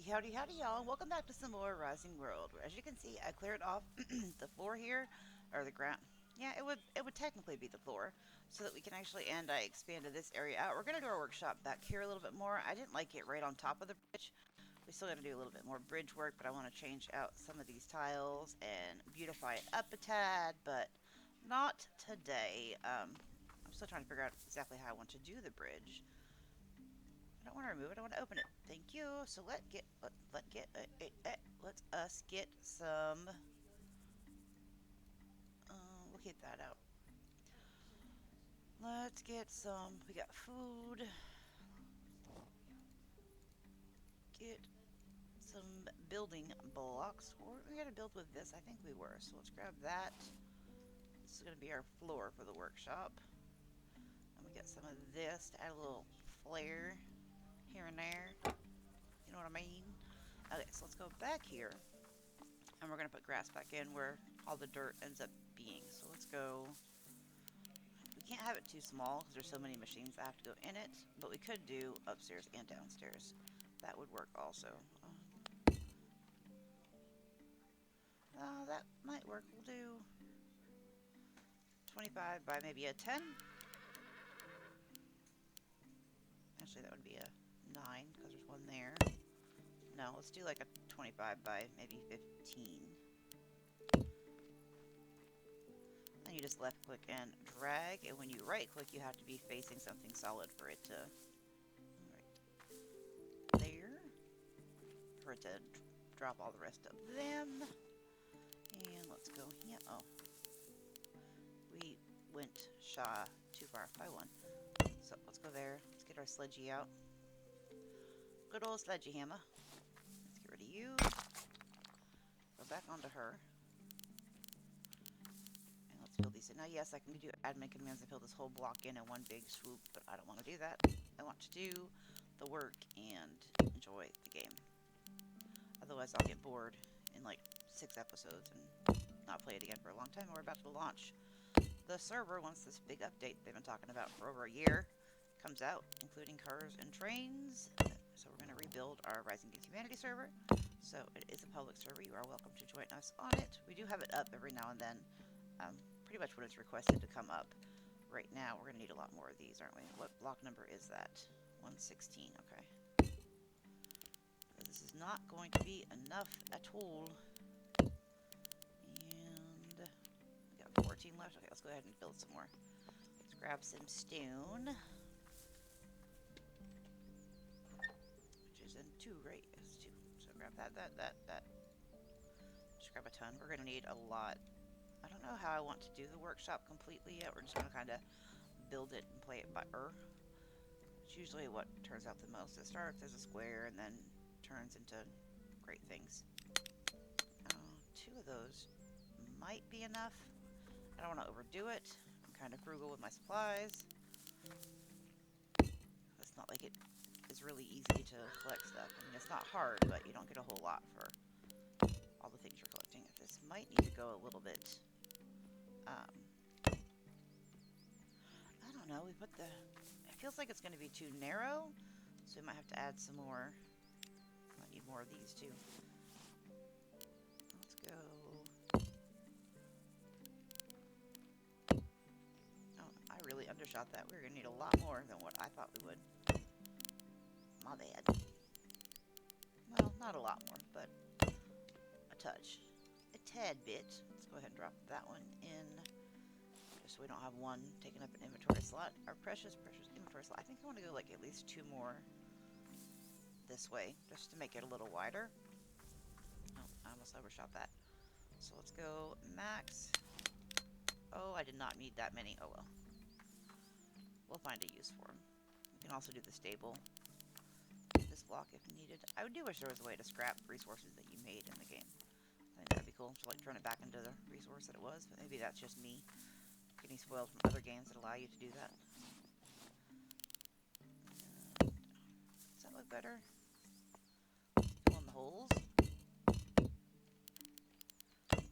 Howdy, howdy, y'all. Welcome back to some more Rising World. Where, as you can see, I cleared off the floor here, or the ground. Yeah, it would technically be the floor, so that we can actually, and I expanded this area out. We're gonna do our workshop back here a little bit more. I didn't like it right on top of the bridge. We still got to do a little bit more bridge work, but I want to change out some of these tiles and beautify it up a tad, but not today. I'm still trying to figure out exactly how I want to do the bridge. I don't want to remove it. I want to open it. Thank you. So let us get some. We'll keep that out. Let's get some. We got food. Get some building blocks. Or we got to build with this. I think we were. So let's grab that. This is going to be our floor for the workshop. And we got some of this to add a little flair here and there. You know what I mean? Okay, so let's go back here. And we're going to put grass back in where all the dirt ends up being. So let's go. We can't have it too small because there's so many machines that have to go in it. But we could do upstairs and downstairs. That would work also. That might work. We'll do 25 by maybe a 10. Actually, that would be a 9 because there's one there. No, let's do like a 25 by maybe 15. And you just left click and drag, and when you right click, you have to be facing something solid for it to, right there, for it to drop all the rest of them. And let's go here. Oh, we went too far by one. So let's go there. Let's get our sledgy out. Good old sledgy hammer. Let's get rid of you. Go back onto her. Let's fill these in. Now, yes, I can do admin commands and fill this whole block in one big swoop, but I don't want to do that. I want to do the work and enjoy the game. Otherwise, I'll get bored in like 6 episodes and not play it again for a long time. We're about to launch the server once this big update they've been talking about for over a year comes out, including cars and trains. So we're going to rebuild our Rising Against Humanity server. So it is a public server. You are welcome to join us on it. We do have it up every now and then. Pretty much when it's requested to come up. Right now, we're going to need a lot more of these, aren't we? What block number is that? 116, okay. This is not going to be enough at all. And we got 14 left. Okay, let's go ahead and build some more. Let's grab some stone. Which is in 2, right? It's 2. So grab that. Just grab a ton. We're going to need a lot. I don't know how I want to do the workshop completely yet. We're just going to kind of build it and play it by ear. It's usually what turns out the most. It starts as a square and then turns into great things. 2 of those might be enough. I don't want to overdo it. I'm kind of frugal with my supplies. It's not like it is really easy to collect stuff. I mean, it's not hard, but you don't get a whole lot for all the things you're collecting. This might need to go a little bit. I don't know. It feels like it's going to be too narrow, so we might have to add some more. Might need more of these too. Let's go. Oh, I really undershot that. We're going to need a lot more than what I thought we would. My bad. Well, not a lot more, but a touch. A tad bit. Let's go ahead and drop that one in. Just so we don't have one taking up an inventory slot. Our precious inventory slot. I think I want to go like at least 2 more this way, just to make it a little wider. Oh, I almost overshot that. So let's go max. Oh, I did not need that many. Oh well. We'll find a use for them. We can also do the stable. This block if needed. I do wish there was a way to scrap resources that you made in the game. I think that'd be cool to like turn it back into the resource that it was, but maybe that's just me getting spoiled from other games that allow you to do that. Does that look better? Fill in the holes. Okay.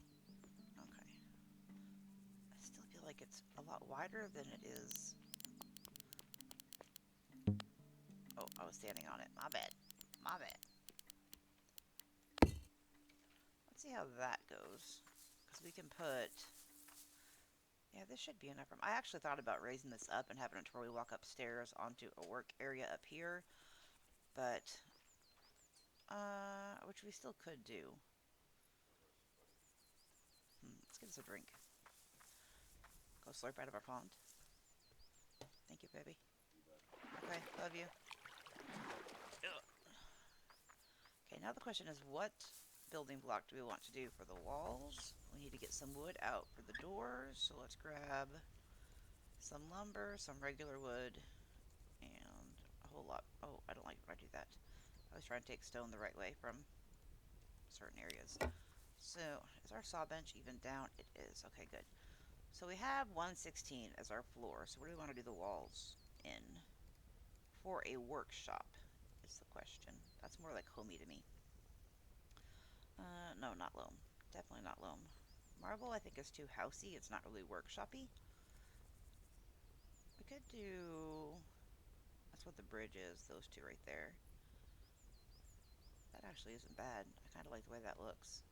I still feel like it's a lot wider than it is. Oh, I was standing on it. My bad. My bad. how that goes. Because we can put... Yeah, this should be enough room. I actually thought about raising this up and having it to where we walk upstairs onto a work area up here. But, which we still could do. Let's get us a drink. Go slurp out of our pond. Thank you, baby. Okay, love you. Okay, now the question is, what building block do we want to do for the walls? We need to get some wood out for the doors, so let's grab some lumber, some regular wood, and a whole lot. Oh, I don't like when I do that. I was trying to take stone the right way from certain areas. So, is our saw bench even down? It is. Okay, good. So we have 116 as our floor. So what do we want to do the walls in? For a workshop is the question. That's more like homey to me. No, not loam. Definitely not loam. Marble, I think, is too housey. It's not really workshoppy. We could do... That's what the bridge is, those two right there. That actually isn't bad. I kind of like the way that looks.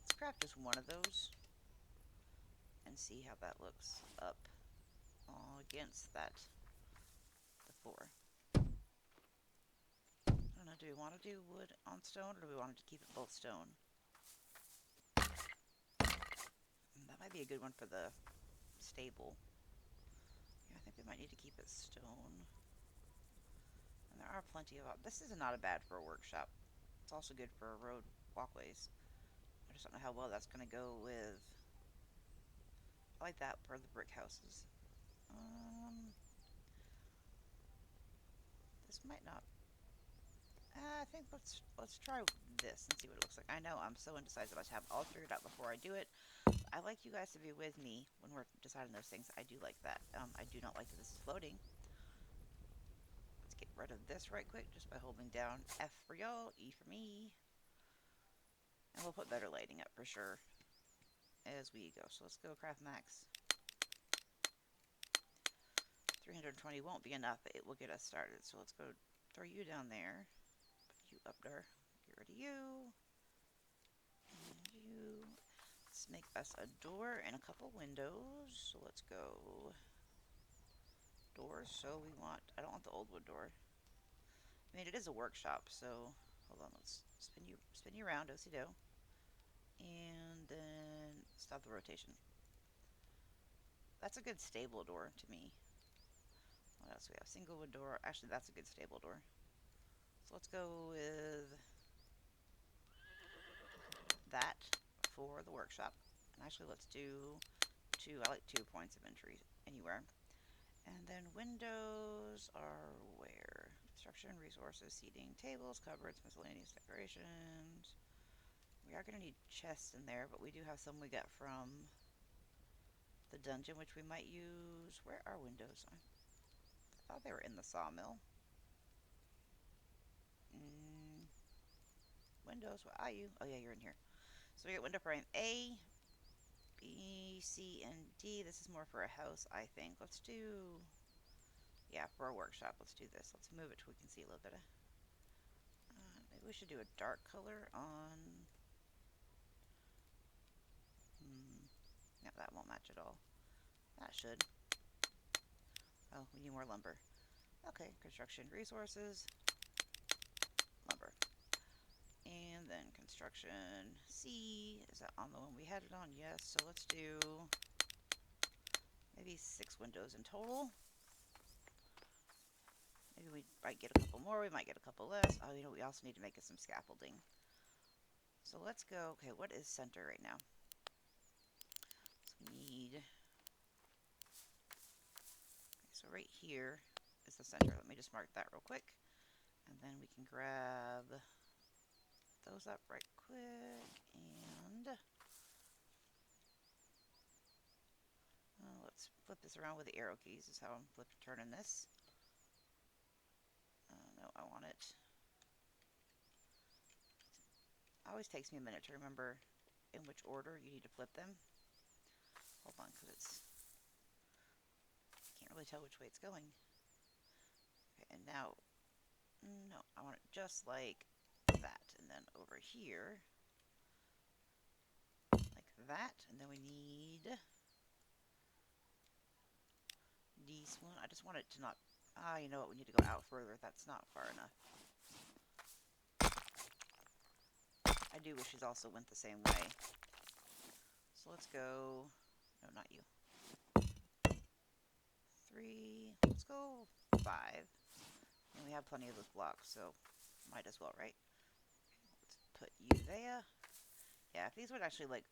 Let's craft just one of those and see how that looks up against that, the floor. I don't know, do we want to do wood on stone, or do we want to keep it both stone? That might be a good one for the stable. Yeah, I think we might need to keep it stone. And there are plenty of... This is not bad for a workshop. It's also good for road walkways. I just don't know how well that's going to go with... I like that for the brick houses. This might not... I think let's try this and see what it looks like. I know I'm so indecisive. I should have it all figured out before I do it. I like you guys to be with me when we're deciding those things. I do like that. I do not like that this is floating. Let's get rid of this right quick just by holding down F for y'all, E for me. And we'll put better lighting up for sure as we go. So let's go craft max. 320 won't be enough, but it will get us started. So let's go throw you down there. Put you up there. Get rid of you. And you. Let's make us a door and a couple windows. So let's go doors. So we want... I don't want the old wood door. I mean, it is a workshop, so... Hold on, let's spin you around, do. And then stop the rotation. That's a good stable door to me. What else do we have? Single wood door. Actually, that's a good stable door. So let's go with that for the workshop. And actually, let's do two. I like 2 points of entry anywhere. And then windows are where? Construction, resources, seating, tables, cupboards, miscellaneous decorations. We are going to need chests in there, but we do have some we got from the dungeon, which we might use. Where are windows? I thought they were in the sawmill. Windows, what are you? Oh yeah, you're in here. So we got window frame A, B, C, and D. This is more for a house, I think. Let's do... Yeah, for a workshop, let's do this. Let's move it so we can see a little bit of... maybe we should do a dark color on... No, that won't match at all. That should. Oh, we need more lumber. Okay, construction resources, lumber. And then construction C. Is that on the one we had it on? Yes. So let's do maybe 6 windows in total. Maybe we might get a couple more. We might get a couple less. Oh, you know, we also need to make it some scaffolding. So let's go. Okay, what is center right now? So we need... Okay, so right here is the center. Let me just mark that real quick. And then we can grab those up right quick. And... let's flip this around with the arrow keys. Is how I'm turning this. No, I want it. Always takes me a minute to remember in which order you need to flip them. Hold on, because it's... Can't really tell which way it's going. Okay, and now... No, I want it just like that. And then over here... that, and then we need this one. I just want it to not... Ah, you know what? We need to go out further. That's not far enough. I do wish these also went the same way. So let's go... No, not you. 3. Let's go 5. And we have plenty of those blocks, so might as well, right? Let's put you there. Yeah, if these would actually, like,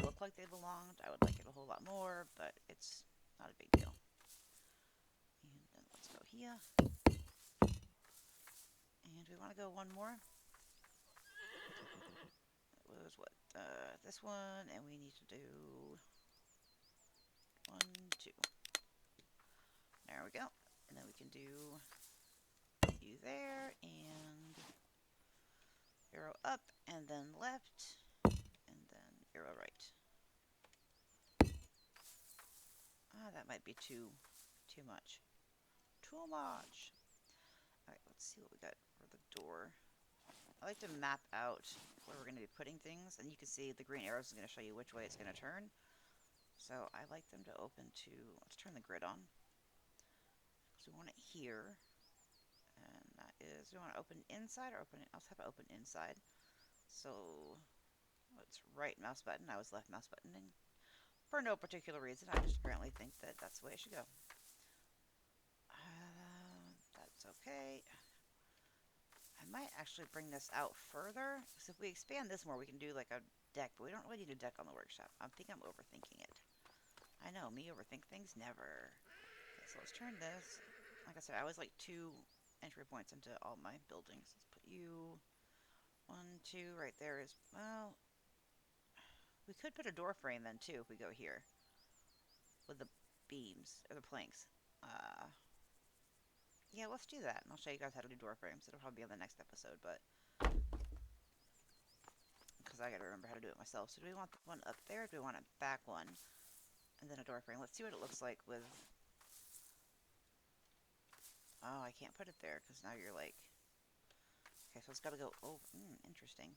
look like they belonged, I would like it a whole lot more, but it's not a big deal. And then let's go here. And we want to go one more. It was what? This one, and we need to do 1, 2. There we go. And then we can do you there, and arrow up, and then left, and then arrow right. Ah, that might be too much. Too much. Alright, let's see what we got for the door. I like to map out where we're going to be putting things, and you can see the green arrows is going to show you which way it's going to turn. So I like them to open to... Let's turn the grid on. So we want it here. And that is... Do we want to open inside or open... Let's have it open inside. So... It's right mouse button. I was left mouse buttoning. For no particular reason. I just apparently think that that's the way it should go. That's okay. I might actually bring this out further. Because if we expand this more, we can do like a deck. But we don't really need a deck on the workshop. I think I'm overthinking it. I know, me overthink things never. Okay, so let's turn this. Like I said, I always like 2 entry points into all my buildings. Let's put you... 1, 2, right there is... Well... We could put a door frame then, too, if we go here. With the beams, or the planks. Yeah, let's do that. And I'll show you guys how to do door frames. It'll probably be on the next episode, but... Because I gotta remember how to do it myself. So do we want the one up there, or do we want a back one? And then a door frame. Let's see what it looks like with... Oh, I can't put it there, because now you're like... Okay, so it's gotta go... Oh, interesting.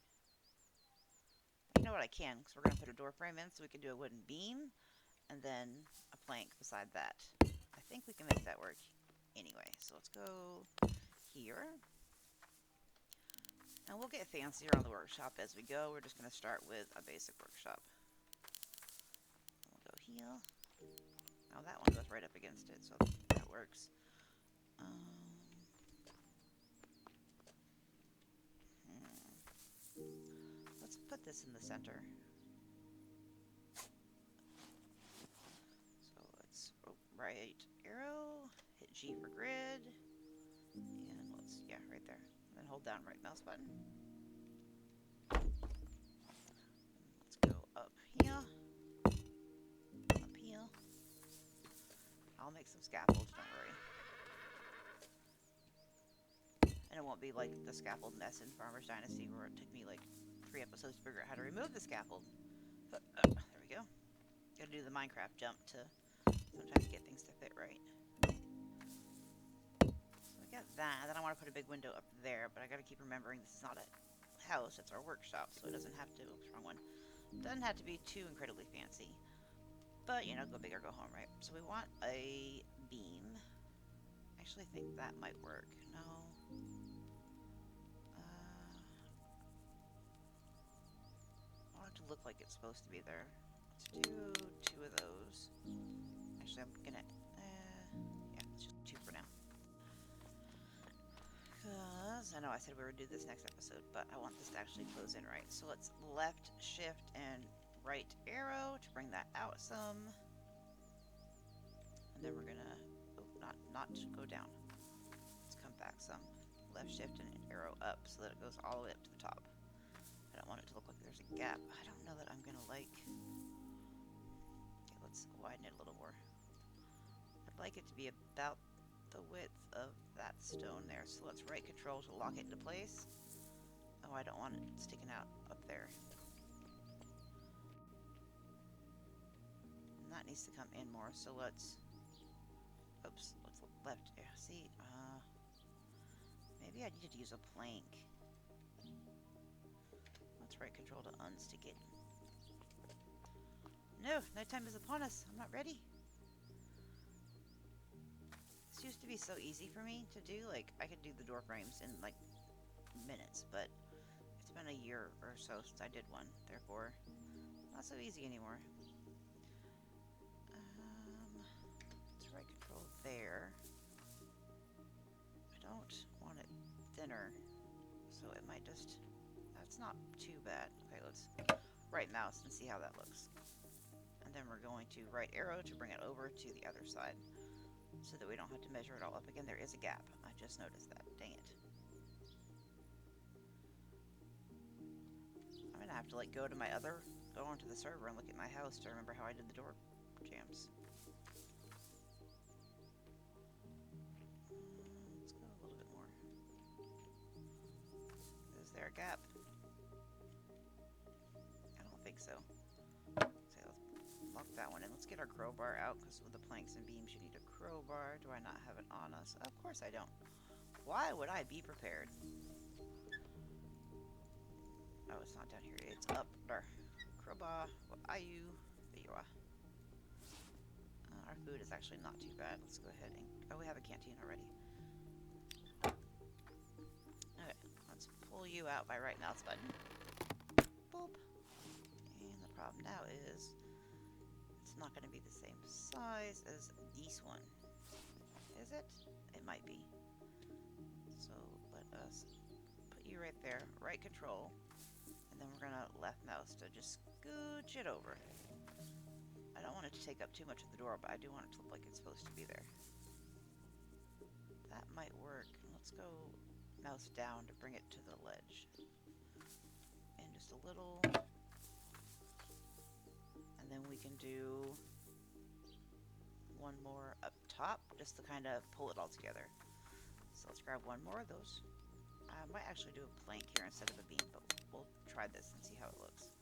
You know what, I can, because we're gonna put a door frame in, so we can do a wooden beam, and then a plank beside that. I think we can make that work anyway. So let's go here. And we'll get fancier on the workshop as we go. We're just going to start with a basic workshop. We'll go here. Oh, that one goes right up against it, so that works. Let's put this in the center. So let's right arrow, hit G for grid, and let's, yeah, right there. And then hold down right mouse button. Let's go up here. Up here. I'll make some scaffolds, don't worry. And it won't be like the scaffold mess in Farmer's Dynasty where it took me like 3 episodes to figure out how to remove the scaffold. But, there we go. Gotta do the Minecraft jump to sometimes get things to fit right. So I got that, and then I want to put a big window up there, but I gotta keep remembering this is not a house, it's our workshop, so it doesn't have to... Oops, wrong one. Doesn't have to be too incredibly fancy. But, you know, go big or go home, right? So we want a beam. I actually think that might work. No. I want it to look like it's supposed to be there. Let's do 2 of those. Actually, I'm gonna... yeah, let's just 2 for now. Because I know I said we would do this next episode, but I want this to actually close in right. So let's left, shift, and right arrow to bring that out some. And then we're gonna... Oh, not go down. Let's come back some. Left shift and an arrow up so that it goes all the way up to the top. I don't want it to look like there's a gap. I don't know that I'm gonna like... Okay, let's widen it a little more. I'd like it to be about the width of that stone there. So let's right control to lock it into place. Oh, I don't want it sticking out up there. And that needs to come in more, so let's... Oops, let's left... See, maybe I needed to use a plank. Let's right control to unstick it. No, nighttime is upon us. I'm not ready. This used to be so easy for me to do. Like, I could do the door frames in, like, minutes, but it's been a year or so since I did one. Therefore, not so easy anymore. Let's right control there. I don't want it thinner, so it might just... That's not too bad. Okay, let's right mouse and see how that looks. And then we're going to right arrow to bring it over to the other side so that we don't have to measure it all up again. There is a gap. I just noticed that. Dang it. I'm going to have to like go onto the server and look at my house to remember how I did the door jams. Let's go a little bit more. Is there a gap? I don't think so. Okay, let's lock that one in. Let's get our crowbar out, because with the planks and beams you need a crowbar. Do I not have it on us? Of course I don't. Why would I be prepared? Oh, it's not down here. It's up there. Crowbar, what are you? There you are. Our food is actually not too bad. Let's go ahead and... Oh, we have a canteen already. Okay, let's pull you out by right mouse button. Boop. And the problem now is it's not going to be the same size as this one. Is it? It might be. So let us put you right there. Right control. And then we're going to left mouse to just scooch it over. I don't want it to take up too much of the door, but I do want it to look like it's supposed to be there. That might work. Let's go mouse down to bring it to the ledge. And just a little. And then we can do one more up top, just to kind of pull it all together. So let's grab one more of those. I might actually do a plank here instead of a beam, but we'll try this and see how it looks.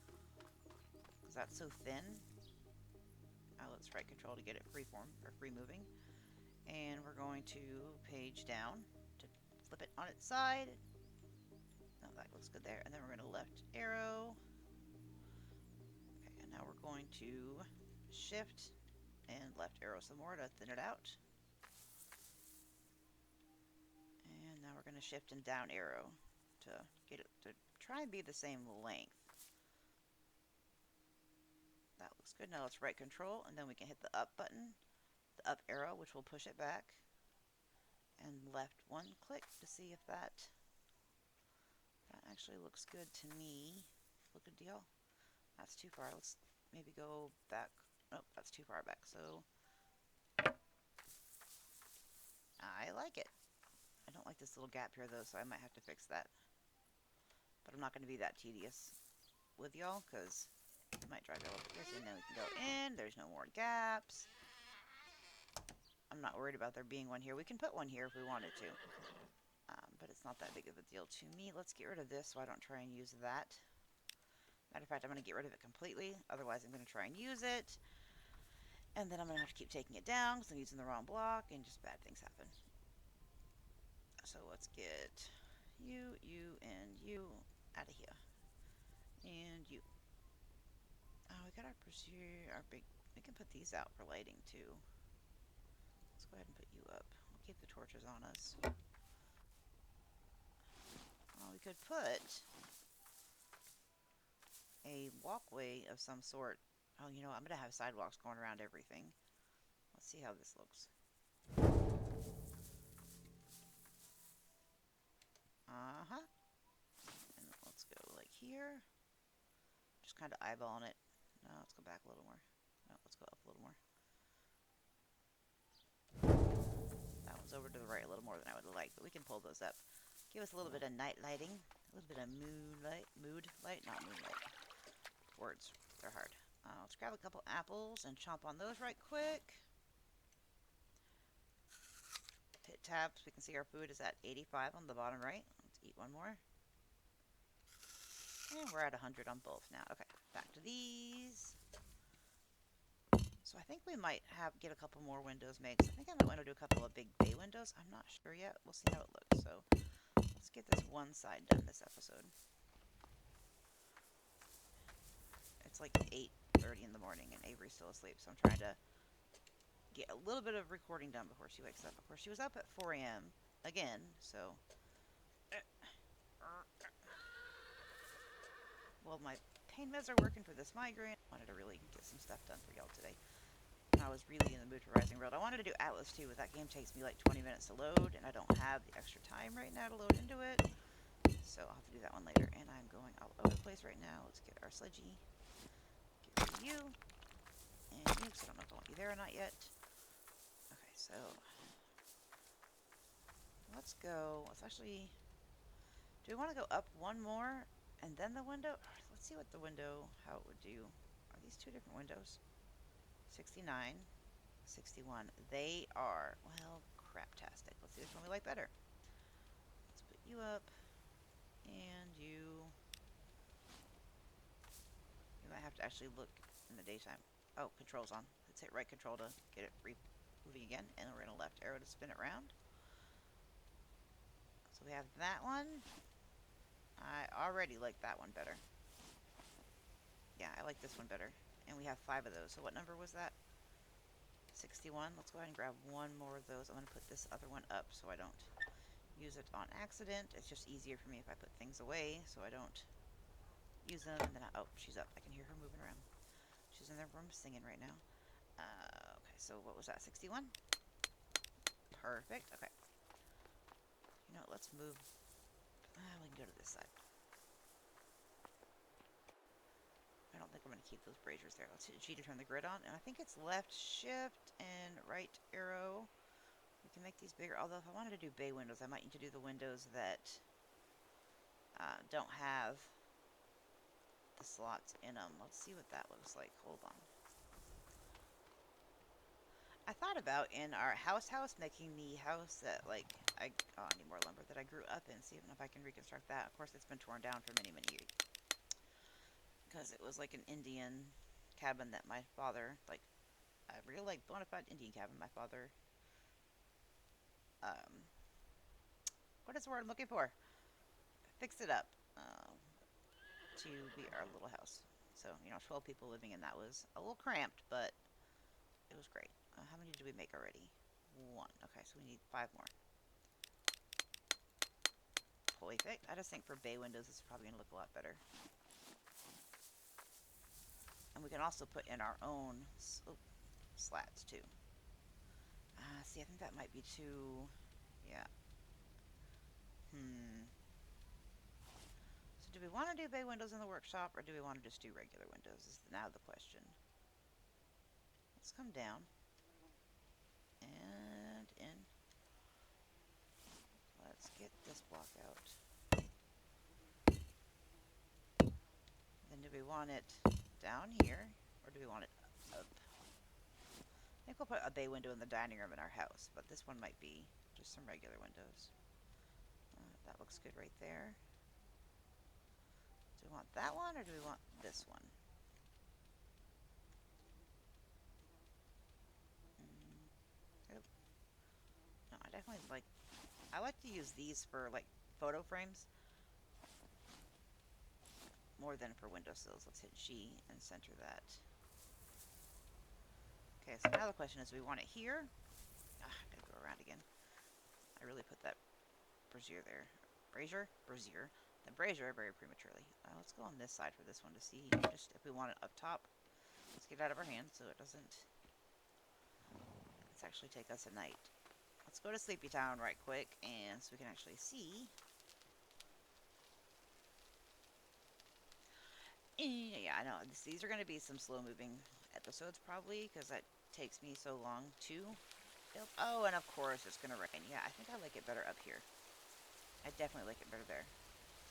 Because that's so thin. Let's right control to get it freeform, or free moving. And we're going to page down to flip it on its side. No, that looks good there. And then we're going to left arrow. Okay, and now we're going to shift and left arrow some more to thin it out. And now we're going to shift and down arrow to get it to try and be the same length. That looks good. Now let's right control, and then we can hit the up button, the up arrow, which will push it back, and left one click to see if that actually looks good to me. Look a deal. That's too far. Let's maybe go back. Nope, that's too far back. So I like it. I don't like this little gap here though, so I might have to fix that. But I'm not going to be that tedious with y'all, because it might drive you a little bit crazy. And then we can go in. There's no more gaps. I'm not worried about there being one here. We can put one here if we wanted to. But it's not that big of a deal to me. Let's get rid of this so I don't try and use that. Matter of fact, I'm going to get rid of it completely. Otherwise, I'm going to try and use it. And then I'm going to have to keep taking it down because I'm using the wrong block and just bad things happen. So let's get you, and you out of here. And you. Oh, we got our big... We can put these out for lighting too. Let's go ahead and put you up. We'll keep the torches on us. We could put a walkway of some sort. Oh, you know what? I'm going to have sidewalks going around everything. Let's see how this looks. Uh-huh. And let's go like here. Just kind of eyeballing it. No, let's go back a little more. No, let's go up a little more. That one's over to the right a little more than I would like, but we can pull those up. Give us a little bit of night lighting. A little bit of mood light, not moonlight. Words, they're hard. Let's grab a couple apples and chomp on those right quick. Hit tab so we can see our food is at 85 on the bottom right. Let's eat one more. And we're at 100 on both now. Okay, back to these. So I think we might get a couple more windows made. I think I might want to do a couple of big bay windows. I'm not sure yet. We'll see how it looks. So let's get this one side done this episode. It's like 8 4:30 in the morning, and Avery's still asleep. So I'm trying to get a little bit of recording done before she wakes up. Of course, she was up at 4 a.m. again, so. Well, my pain meds are working for this migraine. I wanted to really get some stuff done for y'all today. I was really in the mood for Rising World. I wanted to do Atlas too, but that game takes me like 20 minutes to load, and I don't have the extra time right now to load into it. So I'll have to do that one later. And I'm going all over the place right now. Let's get our sledgy. Get rid of you. And you, because I don't know if I want you there or not yet. Okay, so let's go. Let's actually... Do we want to go up one more and then the window? Let's see what the window, how it would do. Are these two different windows? 69, 61. They are, well, craptastic. Let's see which one we like better. Let's put you up. And you... You might have to actually look in the daytime. Oh, controls on. Let's hit right control to get it moving again. And we're going to left arrow to spin it around. So we have that one. I already like that one better. Yeah, I like this one better. And we have 5 of those. So what number was that? 61. Let's go ahead and grab one more of those. I'm going to put this other one up so I don't use it on accident. It's just easier for me if I put things away so I don't use them. And then oh, she's up. I can hear her moving around. She's in their room singing right now. Okay, so what was that? 61? Perfect. Okay. You know what? Let's move. We can go to this side. I don't think I'm going to keep those braziers there. Let's hit G to turn the grid on. And I think it's left shift and right arrow. We can make these bigger. Although if I wanted to do bay windows, I might need to do the windows that don't have the slots in them. Let's see what that looks like. Hold on. I thought about in our house making the house that I need more lumber that I grew up in. See if I can reconstruct that. Of course, it's been torn down for many years. Because it was like an Indian cabin that my father, a real bona fide Indian cabin. My father, what is the word I'm looking for? Fixed it up to be our little house. So 12 people living in that was a little cramped, but it was great. How many did we make already? 1. Okay, so we need 5 more. Perfect. I just think for bay windows, this is probably going to look a lot better. And we can also put in our own slats too. See, I think that might be too... Yeah. So do we want to do bay windows in the workshop, or do we want to just do regular windows is now the question. Let's come down. And in. Let's get this block out. Then do we want it down here, or do we want it up? I think we'll put a bay window in the dining room in our house, but this one might be just some regular windows. That looks good right there. Do we want that one, or do we want this one? No, I definitely I like to use these for photo frames more than for windowsills. Let's hit G and center that. Okay, so now the question is, do we want it here? I gotta go around again. I really put that brazier there. Brazier? The brazier very prematurely. Let's go on this side for this one to see just if we want it up top. Let's get it out of our hand so it doesn't... Let's actually take us a night. Let's go to Sleepy Town right quick, and so we can actually see. Yeah, I know. These are going to be some slow-moving episodes probably, because that takes me so long to build. Oh, and of course it's going to rain. Yeah, I think I like it better up here. I definitely like it better there.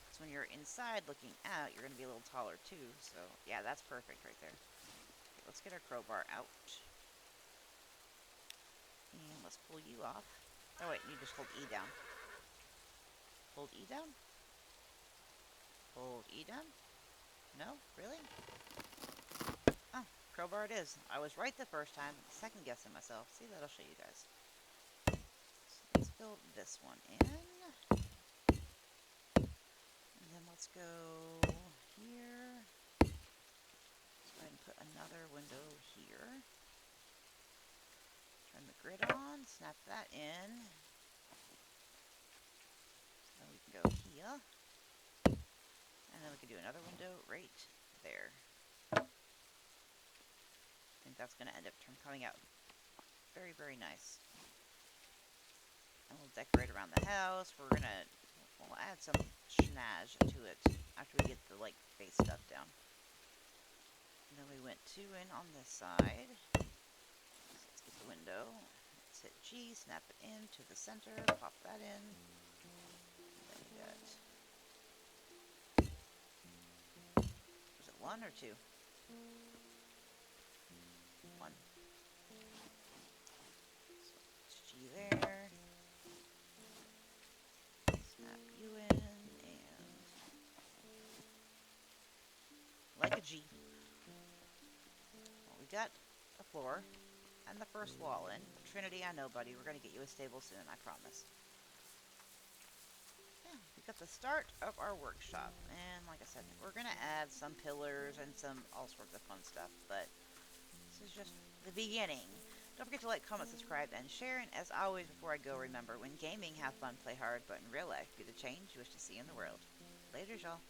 Because when you're inside looking out, you're going to be a little taller too. So, yeah, that's perfect right there. Okay, let's get our crowbar out. And let's pull you off. Oh, wait, you just hold E down. Hold E down? Hold E down? No? Really? Oh, crowbar it is. I was right the first time. Second guessing myself. See, that'll show you guys. So let's fill this one in. And then let's go here. Let's go ahead and put another window here. Turn the grid on, snap that in. So we can go here. And then we can do another window right there. I think that's going to end up coming out very, very nice. And we'll decorate around the house. We'll add some schnage to it after we get the, like, base stuff down. And then we went 2 in on this side. So let's get the window. Let's hit G, snap it in to the center, pop that in. Then we got... Was it 1 or 2? 1. So it's G there. Snap you in, and like a G. Well, we got the floor and the first wall in. Trinity, I know, buddy. We're going to get you a stable soon, I promise. Yeah, we got the start of our workshop. And like I said, we're going to add some pillars and some all sorts of fun stuff. But this is just the beginning. Don't forget to like, comment, subscribe, and share. And as always, before I go, remember, when gaming, have fun, play hard, but in real life, be the change you wish to see in the world. Later, y'all.